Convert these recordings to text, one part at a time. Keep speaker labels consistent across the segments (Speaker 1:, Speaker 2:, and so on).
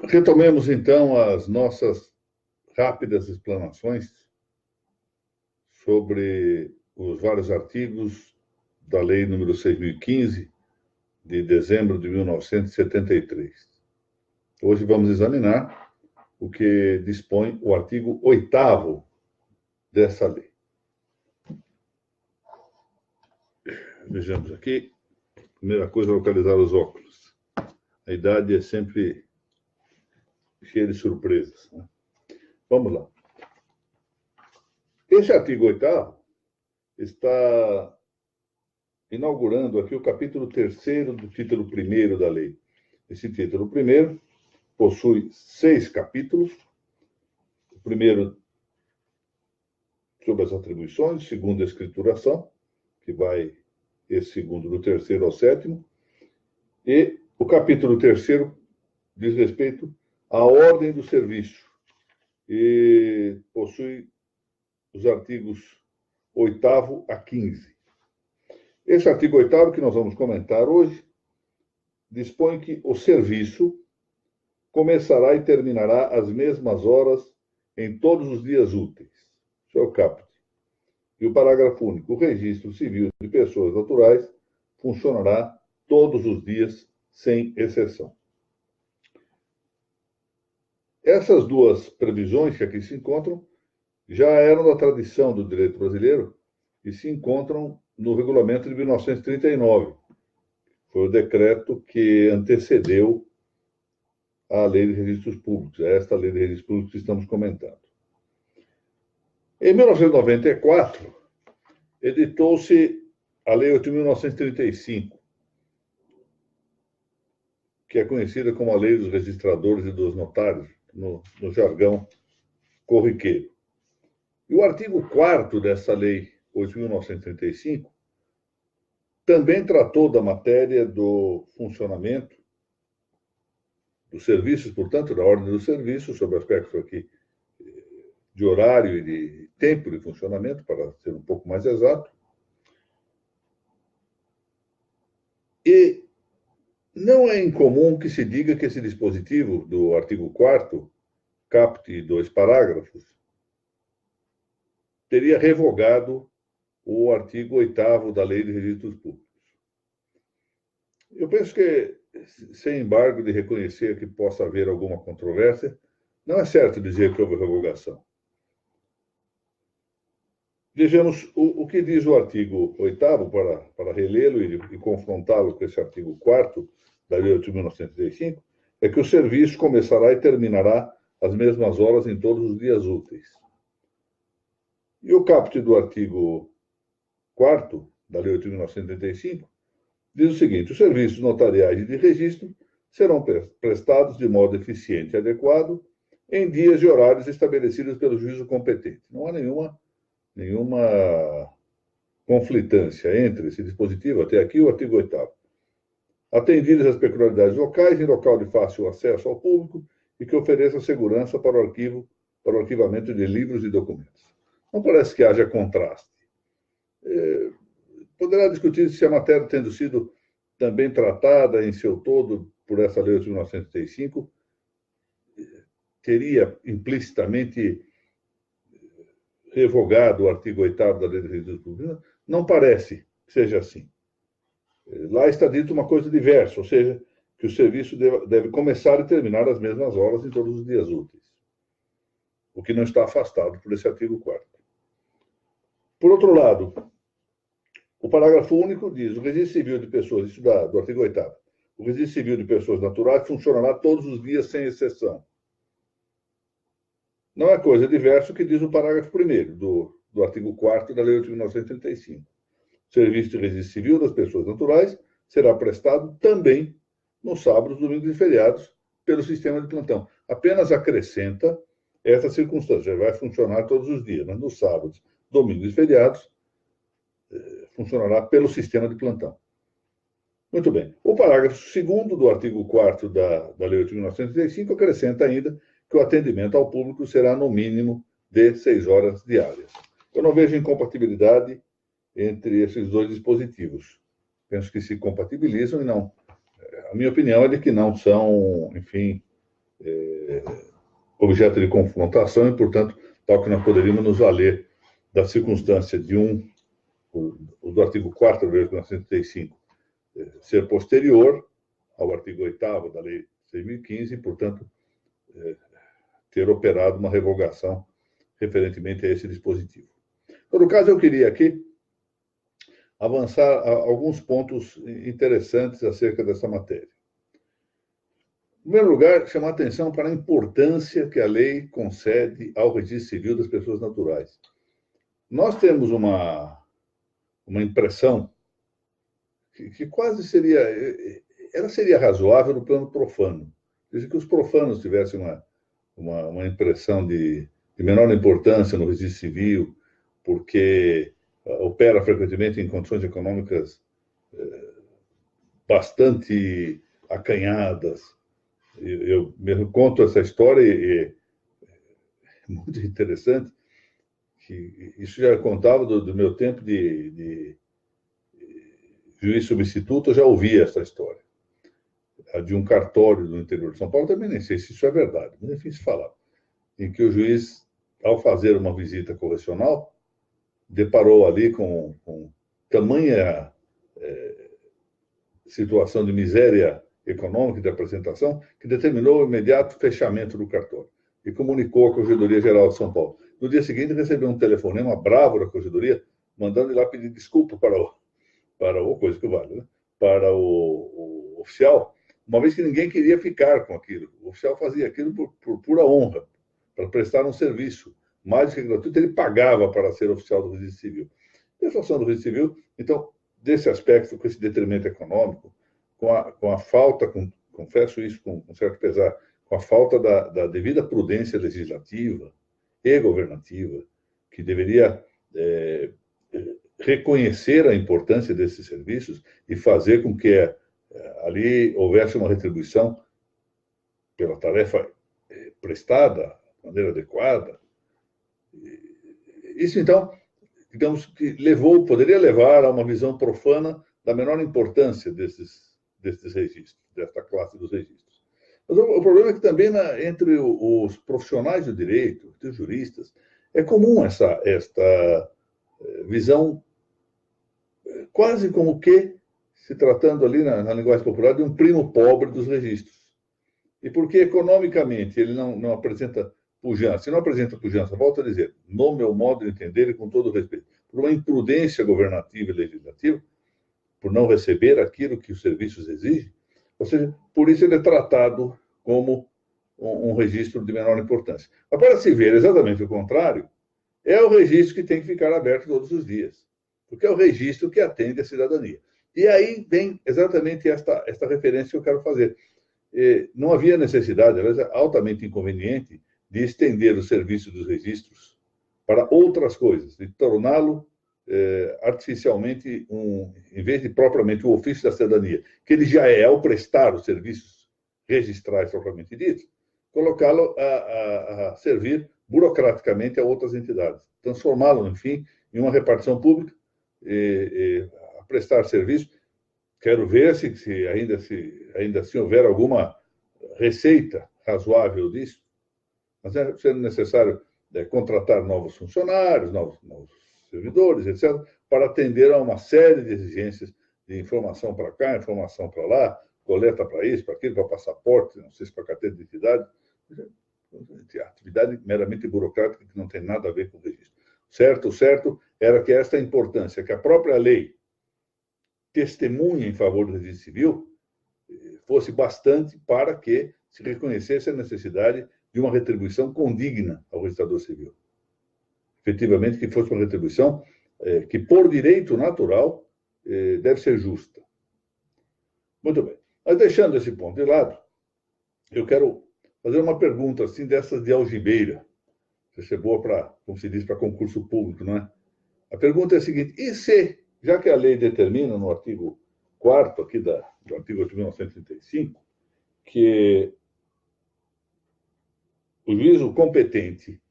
Speaker 1: Retomemos, então, as nossas rápidas explanações sobre os vários artigos da Lei número 6.015, de dezembro de 1973. Hoje vamos examinar o que dispõe o artigo 8º dessa lei. Vejamos aqui. Primeira coisa, localizar os óculos. A idade é sempre cheia de surpresas, né? Vamos lá. Esse artigo 8º está inaugurando aqui o capítulo 3º do título 1º da lei. Esse título 1º possui 6 capítulos. O primeiro sobre as atribuições, o segundo a escrituração, que vai esse segundo do 3º ao 7º, e o capítulo 3º diz respeito à ordem do serviço e possui os artigos 8º a 15. Esse artigo 8º que nós vamos comentar hoje dispõe que o serviço começará e terminará às mesmas horas em todos os dias úteis. Isso é o caput. E o parágrafo único, o registro civil de pessoas naturais funcionará todos os dias, sem exceção. Essas duas previsões que aqui se encontram já eram da tradição do direito brasileiro e se encontram no regulamento de 1939. Foi o decreto que antecedeu a Lei de Registros Públicos, esta Lei de Registros Públicos que estamos comentando. Em 1994, editou-se a Lei 8.935, que é conhecida como a Lei dos Registradores e dos Notários, no jargão corriqueiro. E o artigo 4º dessa Lei 8.935 também tratou da matéria do funcionamento dos serviços, portanto, da ordem dos serviços, sobre aspectos aqui de horário e de tempo de funcionamento, para ser um pouco mais exato. E não é incomum que se diga que esse dispositivo do artigo 4º, caput e 2 parágrafos, teria revogado o artigo 8º da Lei de Registros Públicos. Eu penso que, sem embargo de reconhecer que possa haver alguma controvérsia, não é certo dizer que houve revogação. Vejamos o que diz o artigo 8º, para relê-lo e confrontá-lo com esse artigo 4º da Lei 8.935, é que o serviço começará e terminará às mesmas horas em todos os dias úteis. E o caput do artigo 4º da Lei 8.935 diz o seguinte: os serviços notariais e de registro serão prestados de modo eficiente e adequado em dias e horários estabelecidos pelo juízo competente. Não há nenhuma conflitância entre esse dispositivo, até aqui, e o artigo 8º. Atendidas as peculiaridades locais, em local de fácil acesso ao público e que ofereça segurança para o arquivamento de livros e documentos. Não parece que haja contraste. Poderá discutir se a matéria, tendo sido também tratada em seu todo por essa Lei de 1935, teria implicitamente revogado o artigo 8º da Lei de Registros Públicos. Não parece que seja assim. Lá está dito uma coisa diversa, ou seja, que o serviço deve começar e terminar às mesmas horas em todos os dias úteis, o que não está afastado por esse artigo 4º. Por outro lado, o parágrafo único diz: o registro civil de pessoas, isso do artigo 8º, o registro civil de pessoas naturais funcionará todos os dias, sem exceção. Não é coisa diversa o que diz o parágrafo 1º do artigo 4º da Lei 8.935. O serviço de registro civil das pessoas naturais será prestado também nos sábados, domingos e feriados pelo sistema de plantão. Apenas acrescenta essa circunstância: vai funcionar todos os dias, mas nos sábados, domingos e feriados funcionará pelo sistema de plantão. Muito bem. O parágrafo 2º do artigo 4º da Lei 8.935 acrescenta ainda que o atendimento ao público será no mínimo de 6 horas diárias. Eu não vejo incompatibilidade entre esses dois dispositivos. Penso que se compatibilizam e não. A minha opinião é de que não são, enfim, objeto de confrontação e, portanto, tal que nós poderíamos nos valer da circunstância de do artigo 4º da Lei de 1935 ser posterior ao artigo 8º da Lei de 2015 e, portanto, ter operado uma revogação referentemente a esse dispositivo. Em todo caso, eu queria aqui avançar a alguns pontos interessantes acerca dessa matéria. Em primeiro lugar, chamar a atenção para a importância que a lei concede ao registro civil das pessoas naturais. Nós temos uma impressão que quase seria razoável no plano profano. Quer dizer, que os profanos tivessem uma impressão de menor importância no registro civil, porque opera frequentemente em condições econômicas bastante acanhadas. Eu mesmo conto essa história e é muito interessante, que isso já contava do meu tempo de juiz substituto, eu já ouvi essa história. A de um cartório do interior de São Paulo, também nem sei se isso é verdade, mas enfim, se falava, em que o juiz, ao fazer uma visita correcional, deparou ali com tamanha situação de miséria econômica de apresentação, que determinou o imediato fechamento do cartório e comunicou à Corregedoria Geral de São Paulo. No dia seguinte, recebeu um telefonema bravo da Corregedoria, mandando ir lá pedir desculpa para coisa que vale, né? Para o oficial, uma vez que ninguém queria ficar com aquilo. O oficial fazia aquilo por pura honra, para prestar um serviço mais do que gratuito, ele pagava para ser oficial do registro civil. E a situação do registro civil, então, desse aspecto, com esse detrimento econômico, com a falta, confesso isso com certo pesar, com a falta da devida prudência legislativa e governativa, que deveria reconhecer a importância desses serviços e fazer com que ali houvesse uma retribuição pela tarefa prestada de maneira adequada. Isso, então, digamos que poderia levar a uma visão profana da menor importância desses registros, desta classe dos registros. Mas o problema é que também entre os profissionais do direito, os juristas, é comum esta visão quase como que se tratando ali na linguagem popular de um primo pobre dos registros. E porque economicamente ele não apresenta pujança. Se não apresenta pujança, volto a dizer, no meu modo de entender e com todo respeito, por uma imprudência governativa e legislativa, por não receber aquilo que os serviços exigem, ou seja, por isso ele é tratado como um registro de menor importância. Mas para se ver exatamente o contrário, é o registro que tem que ficar aberto todos os dias, porque é o registro que atende a cidadania. E aí vem exatamente esta referência que eu quero fazer. Não havia necessidade, aliás, é altamente inconveniente, de estender o serviço dos registros para outras coisas, de torná-lo artificialmente, em vez de propriamente o ofício da cidadania, que ele já é ao prestar os serviços registrais propriamente ditos, colocá-lo a servir burocraticamente a outras entidades, transformá-lo, enfim, em uma repartição pública, a prestar serviço. Quero ver se ainda assim houver alguma receita razoável disso, mas é sendo necessário contratar novos funcionários, novos servidores, etc., para atender a uma série de exigências de informação para cá, informação para lá, coleta para isso, para aquilo, para passaporte, não sei se para carteira de identidade, atividade meramente burocrática que não tem nada a ver com o registro. O certo era que esta importância, que a própria lei testemunha em favor do registro civil, fosse bastante para que se reconhecesse a necessidade de uma retribuição condigna ao registrador civil. Efetivamente, que fosse uma retribuição que, por direito natural, deve ser justa. Muito bem. Mas, deixando esse ponto de lado, eu quero fazer uma pergunta, assim, dessas de algibeira. Isso é boa para, como se diz, para concurso público, não é? A pergunta é a seguinte: e se, já que a lei determina no artigo 4º aqui do artigo 8.935, que o juízo competente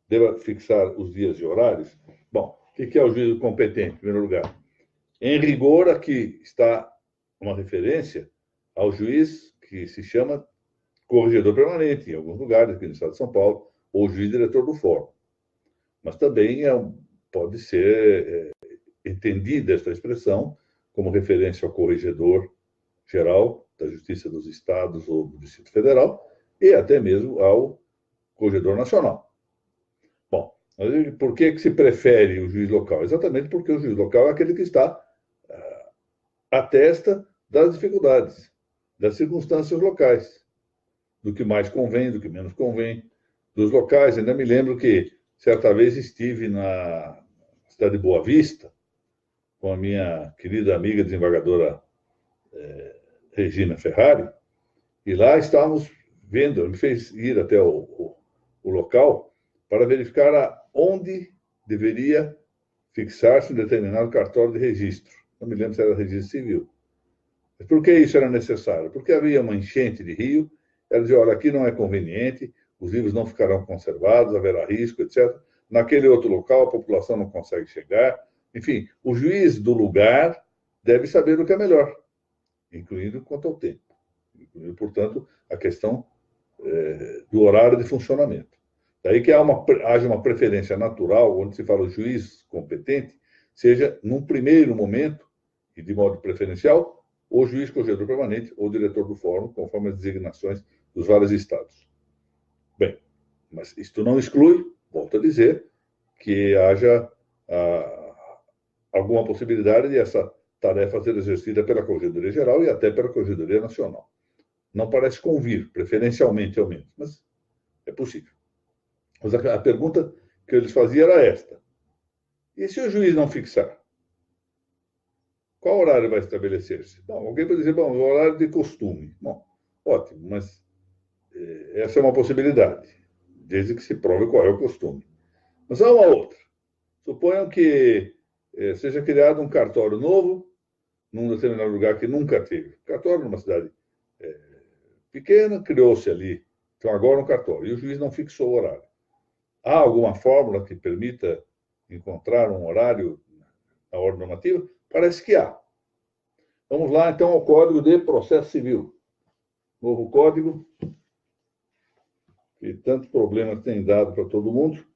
Speaker 1: deva fixar os dias e horários. Bom, o que é o juízo competente, em primeiro lugar? Em rigor, aqui está uma referência ao juiz que se chama corregedor permanente, em alguns lugares, aqui no estado de São Paulo, ou juiz diretor do fórum. Mas também pode ser entendida esta expressão como referência ao corregedor geral da Justiça dos Estados ou do Distrito Federal e até mesmo ao corregedor nacional. Bom, por que se prefere o juiz local? Exatamente porque o juiz local é aquele que está à testa das dificuldades, das circunstâncias locais, do que mais convém, do que menos convém, dos locais. Ainda me lembro que certa vez estive na cidade de Boa Vista com a minha querida amiga desembargadora Regina Ferrari, e lá estávamos vendo, ele me fez ir até o local para verificar onde deveria fixar-se um determinado cartório de registro. Não me lembro se era registro civil. Mas por que isso era necessário? Porque havia uma enchente de rio, ela dizia, olha, aqui não é conveniente, os livros não ficarão conservados, haverá risco, etc. Naquele outro local, a população não consegue chegar. Enfim, o juiz do lugar deve saber o que é melhor, incluindo quanto ao tempo. Incluindo, portanto, a questão do horário de funcionamento. Daí que haja uma preferência natural, onde se fala o juiz competente, seja, num primeiro momento, e de modo preferencial, o juiz corregedor permanente ou diretor do fórum, conforme as designações dos vários estados. Bem, mas isto não exclui, volto a dizer, que haja alguma possibilidade de essa tarefa ser exercida pela Corregedoria Geral e até pela Corregedoria Nacional. Não parece convir, preferencialmente ao menos, mas é possível. Mas a pergunta que eu lhes fazia era esta. E se o juiz não fixar? Qual horário vai estabelecer-se? Bom, alguém pode dizer, bom, o horário de costume. Bom, ótimo, mas essa é uma possibilidade, desde que se prove qual é o costume. Mas há uma outra. Suponham que seja criado um cartório novo num determinado lugar que nunca teve. Cartório numa cidade pequena, criou-se ali. Então, agora um cartório. E o juiz não fixou o horário. Há alguma fórmula que permita encontrar um horário na ordem normativa? Parece que há. Vamos lá, então, ao Código de Processo Civil. Novo código, que tantos problemas tem dado para todo mundo.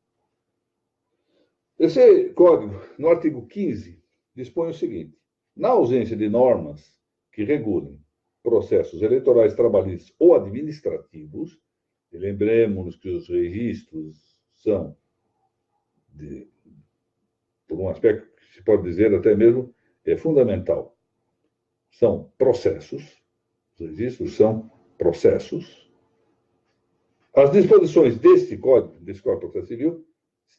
Speaker 1: Esse código, no artigo 15, dispõe o seguinte: na ausência de normas que regulem processos eleitorais, trabalhistas ou administrativos, e lembremos que os registros são, por um aspecto que se pode dizer até mesmo fundamental, são processos, os registros são processos. As disposições deste Código de Processo Civil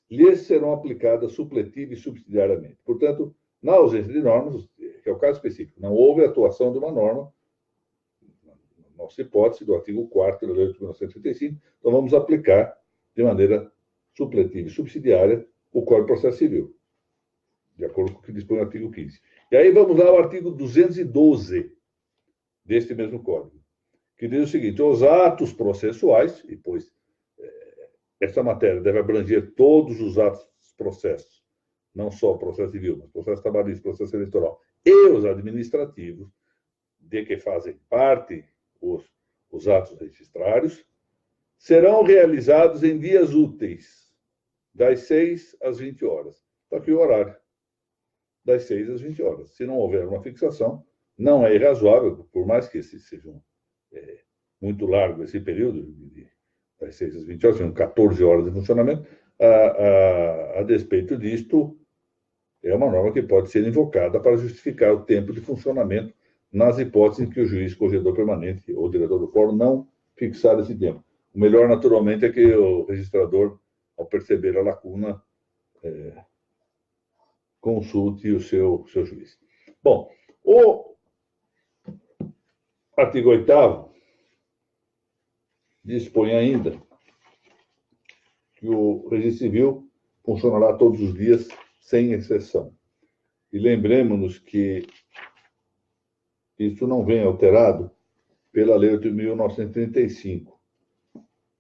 Speaker 1: lhes serão aplicadas supletiva e subsidiariamente. Portanto, na ausência de normas, que é o caso específico, não houve atuação de uma norma, na nossa hipótese, do artigo 4º da Lei de 1935, então vamos aplicar de maneira supletiva e subsidiária o Código de Processo Civil, de acordo com o que dispõe o artigo 15. E aí vamos lá ao artigo 212 deste mesmo Código, que diz o seguinte: os atos processuais, e pois essa matéria deve abranger todos os atos dos processos, não só o processo civil, mas processo trabalhista, processo eleitoral, e os administrativos, de que fazem parte os atos registrários, serão realizados em dias úteis, das 6 às 20 horas. Está aqui o horário, das 6 às 20 horas. Se não houver uma fixação, não é irrazoável, por mais que seja muito largo esse período, das 6 às 20 horas, são 14 horas de funcionamento, a despeito disto, é uma norma que pode ser invocada para justificar o tempo de funcionamento nas hipóteses em que o juiz corregedor permanente ou diretor do fórum não fixar esse tempo. O melhor, naturalmente, é que o registrador, ao perceber a lacuna, consulte o seu juiz. Bom, o artigo 8º dispõe ainda que o registro civil funcionará todos os dias, sem exceção. E lembremos-nos que isso não vem alterado pela Lei 8.935,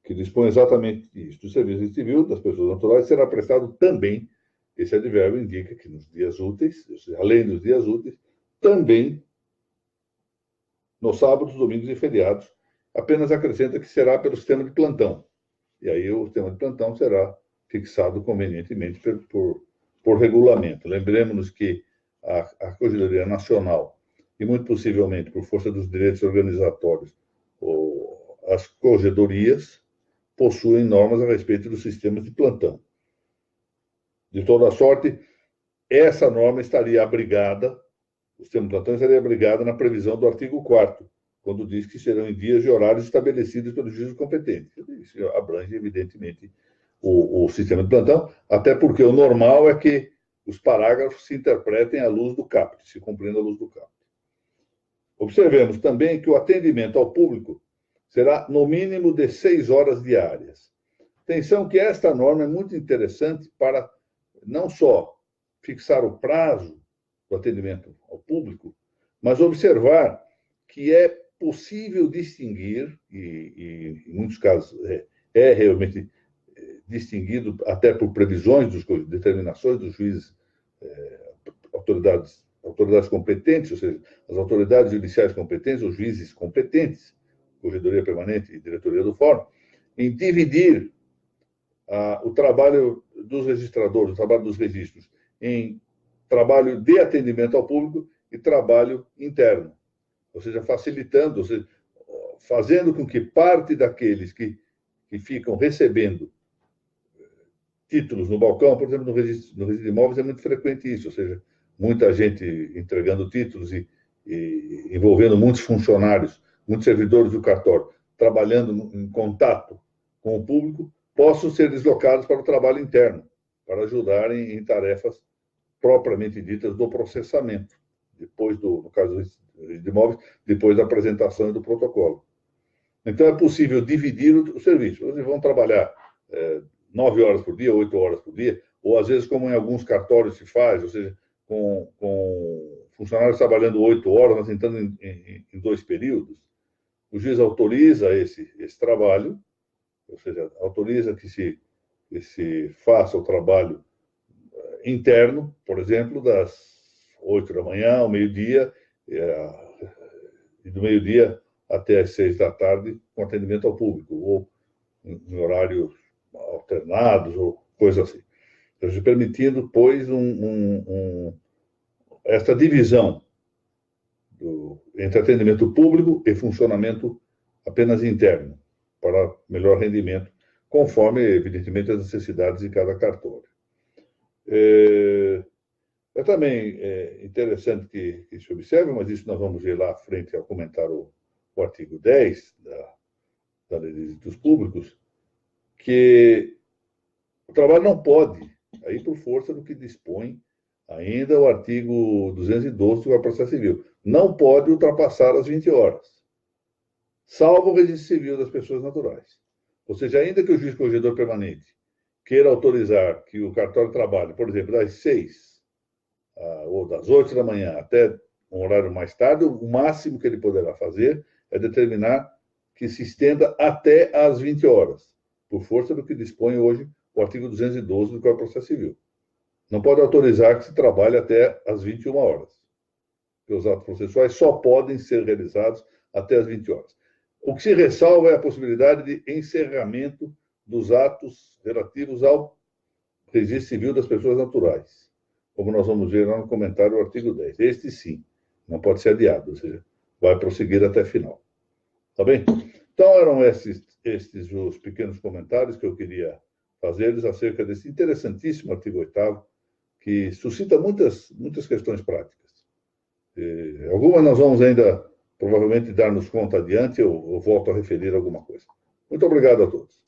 Speaker 1: que dispõe exatamente isso. O serviço civil das pessoas naturais será prestado também, esse advérbio indica que nos dias úteis, além dos dias úteis, também nos sábados, domingos e feriados, apenas acrescenta que será pelo sistema de plantão. E aí o sistema de plantão será fixado convenientemente por regulamento. Lembremos-nos que a Corregedoria Nacional, e muito possivelmente por força dos direitos organizatórios, as corregedorias possuem normas a respeito dos sistemas de plantão. De toda sorte, essa norma estaria abrigada, o sistema de plantão estaria abrigado na previsão do artigo 4º, quando diz que serão em dias e horários estabelecidos pelo juízo competente. Isso abrange, evidentemente, o sistema de plantão, até porque o normal é que os parágrafos se interpretem à luz do caput, se cumprindo à luz do caput. Observemos também que o atendimento ao público será no mínimo de 6 horas diárias. Atenção que esta norma é muito interessante para não só fixar o prazo do atendimento ao público, mas observar que é possível distinguir, e em muitos casos é realmente distinguido até por previsões, determinações dos juízes, autoridades competentes, ou seja, as autoridades judiciais competentes, os juízes competentes, Corregedoria Permanente e Diretoria do Fórum, em dividir o trabalho dos registradores, o trabalho dos registros, em trabalho de atendimento ao público e trabalho interno. Ou seja, facilitando, ou seja, fazendo com que parte daqueles que ficam recebendo títulos no balcão, por exemplo, no registro de imóveis é muito frequente isso, ou seja, muita gente entregando títulos e envolvendo muitos funcionários, muitos servidores do cartório, trabalhando em contato com o público, possam ser deslocados para o trabalho interno, para ajudarem em tarefas propriamente ditas do processamento, depois no caso de imóveis, depois da apresentação do protocolo. Então, é possível dividir o serviço. Eles vão trabalhar 9 horas por dia, 8 horas por dia, ou às vezes, como em alguns cartórios se faz, ou seja, com funcionários trabalhando 8 horas, mas entrando em 2 períodos, o juiz autoriza esse trabalho, ou seja, autoriza que se faça o trabalho interno, por exemplo, das 8 da manhã ao meio-dia, e do meio-dia até às 6 da tarde, com atendimento ao público, ou em horários alternados, ou coisa assim. Ou seja, permitindo, pois, esta divisão entre atendimento público e funcionamento apenas interno, para melhor rendimento, conforme, evidentemente, as necessidades de cada cartório. É também interessante que se observe, mas isso nós vamos ver lá à frente ao comentar o artigo 10 da Lei de Registros Públicos, que o trabalho não pode, aí por força do que dispõe ainda o artigo 212 do Código de Processo Civil, não pode ultrapassar as 20 horas, salvo o registro civil das pessoas naturais. Ou seja, ainda que o juiz corregedor permanente queira autorizar que o cartório trabalhe, por exemplo, das 6 ou das 8 da manhã até um horário mais tarde, o máximo que ele poderá fazer é determinar que se estenda até às 20 horas, por força do que dispõe hoje o artigo 212 do Código de Processo Civil. Não pode autorizar que se trabalhe até às 21 horas, porque os atos processuais só podem ser realizados até às 20 horas. O que se ressalva é a possibilidade de encerramento dos atos relativos ao registro civil das pessoas naturais, como nós vamos ver lá no comentário do artigo 10. Este sim, não pode ser adiado, ou seja, vai prosseguir até final. Tá bem? Então, eram estes os pequenos comentários que eu queria fazer acerca desse interessantíssimo artigo 8º, que suscita muitas questões práticas. Algumas nós vamos ainda, provavelmente, dar-nos conta adiante, eu volto a referir alguma coisa. Muito obrigado a todos.